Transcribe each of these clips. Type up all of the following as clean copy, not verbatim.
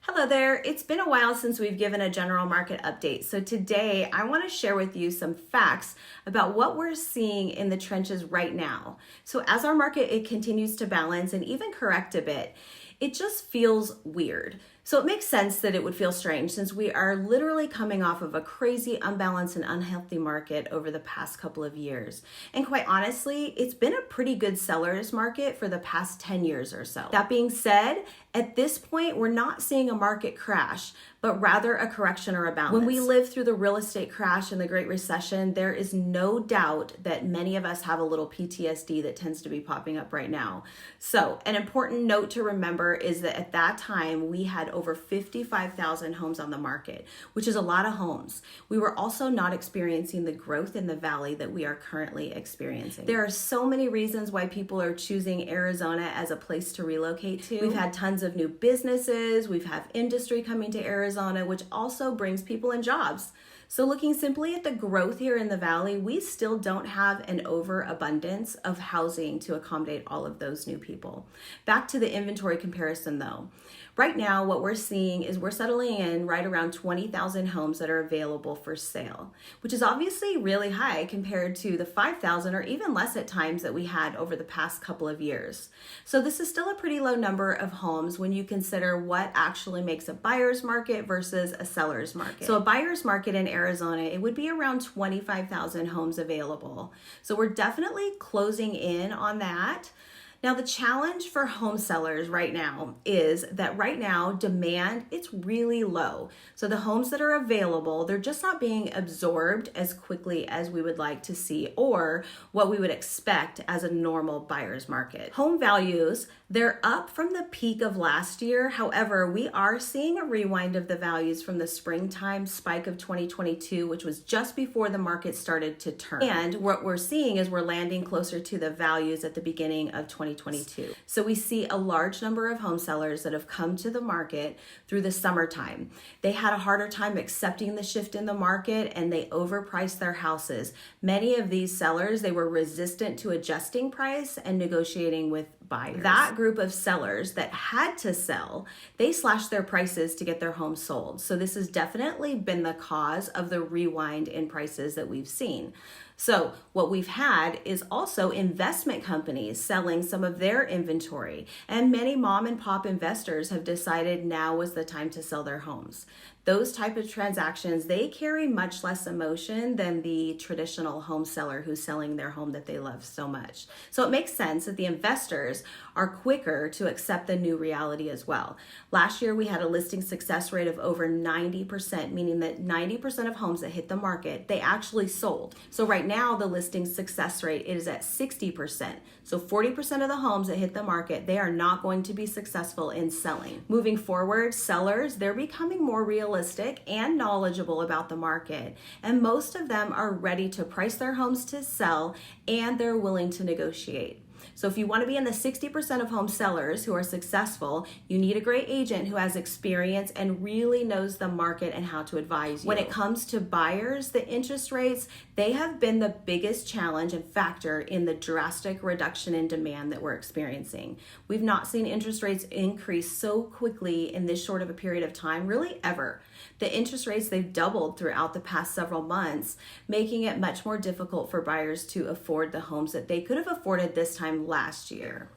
Hello there. It's been a while since we've given a general market update. So today I want to share with you some facts about what we're seeing in the trenches right now. So as our market, it continues to balance and even correct a bit, it just feels weird. So it makes sense that it would feel strange since we are literally coming off of a crazy, unbalanced, and unhealthy market over the past couple of years. And quite honestly, it's been a pretty good seller's market for the past 10 years or so. That being said, at this point, we're not seeing a market crash, but rather a correction or a balance. When we lived through the real estate crash and the Great Recession, there is no doubt that many of us have a little PTSD that tends to be popping up right now. So an important note to remember is that at that time, we had over 55,000 homes on the market, which is a lot of homes. We were also not experiencing the growth in the valley that we are currently experiencing. There are so many reasons why people are choosing Arizona as a place to relocate to. We've had tons of new businesses, we've had industry coming to Arizona, which also brings people in jobs. So looking simply at the growth here in the valley, we still don't have an overabundance of housing to accommodate all of those new people. Back to the inventory comparison though. Right now, what we're seeing is we're settling in right around 20,000 homes that are available for sale, which is obviously really high compared to the 5,000 or even less at times that we had over the past couple of years. So this is still a pretty low number of homes when you consider what actually makes a buyer's market versus a seller's market. So a buyer's market in Arizona, it would be around 25,000 homes available. So we're definitely closing in on that. Now, the challenge for home sellers right now is that right now demand, it's really low. So the homes that are available, they're just not being absorbed as quickly as we would like to see or what we would expect as a normal buyer's market. Home values, they're up from the peak of last year. However, we are seeing a rewind of the values from the springtime spike of 2022, which was just before the market started to turn. And what we're seeing is we're landing closer to the values at the beginning of 2022. So we see a large number of home sellers that have come to the market through the summertime. They had a harder time accepting the shift in the market and they overpriced their houses. Many of these sellers, they were resistant to adjusting price and negotiating with buyers. That group of sellers that had to sell, they slashed their prices to get their home sold. So this has definitely been the cause of the rewind in prices that we've seen. So what we've had is also investment companies selling some of their inventory, and many mom and pop investors have decided now was the time to sell their homes. Those type of transactions, they carry much less emotion than the traditional home seller who's selling their home that they love so much. So it makes sense that the investors are quicker to accept the new reality as well. Last year, we had a listing success rate of over 90%, meaning that 90% of homes that hit the market, they actually sold. So right now, the listing success rate is at 60%. So 40% of the homes that hit the market, they are not going to be successful in selling. Moving forward, sellers, they're becoming more realistic and knowledgeable about the market. And most of them are ready to price their homes to sell and they're willing to negotiate. So if you want to be in the 60% of home sellers who are successful, you need a great agent who has experience and really knows the market and how to advise you. When it comes to buyers, the interest rates, they have been the biggest challenge and factor in the drastic reduction in demand that we're experiencing. We've not seen interest rates increase so quickly in this short of a period of time, really ever. The interest rates, they've doubled throughout the past several months, making it much more difficult for buyers to afford the homes that they could have afforded this time last year.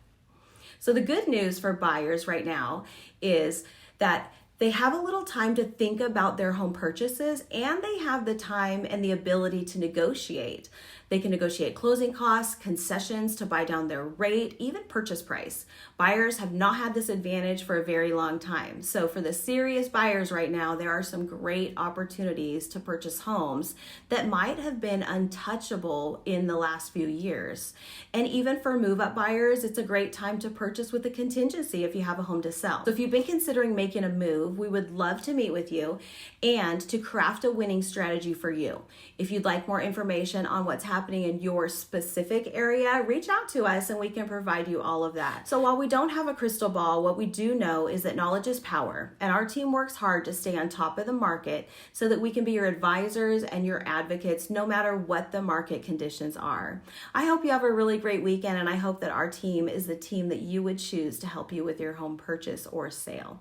So the good news for buyers right now is that they have a little time to think about their home purchases and they have the time and the ability to negotiate. They can negotiate closing costs, concessions to buy down their rate, even purchase price. Buyers have not had this advantage for a very long time. So for the serious buyers right now, there are some great opportunities to purchase homes that might have been untouchable in the last few years. And even for move-up buyers, it's a great time to purchase with a contingency if you have a home to sell. So if you've been considering making a move, we would love to meet with you and to craft a winning strategy for you. If you'd like more information on what's happening in your specific area, reach out to us and we can provide you all of that. So while we don't have a crystal ball, what we do know is that knowledge is power, and our team works hard to stay on top of the market so that we can be your advisors and your advocates no matter what the market conditions are. I hope you have a really great weekend, and I hope that our team is the team that you would choose to help you with your home purchase or sale.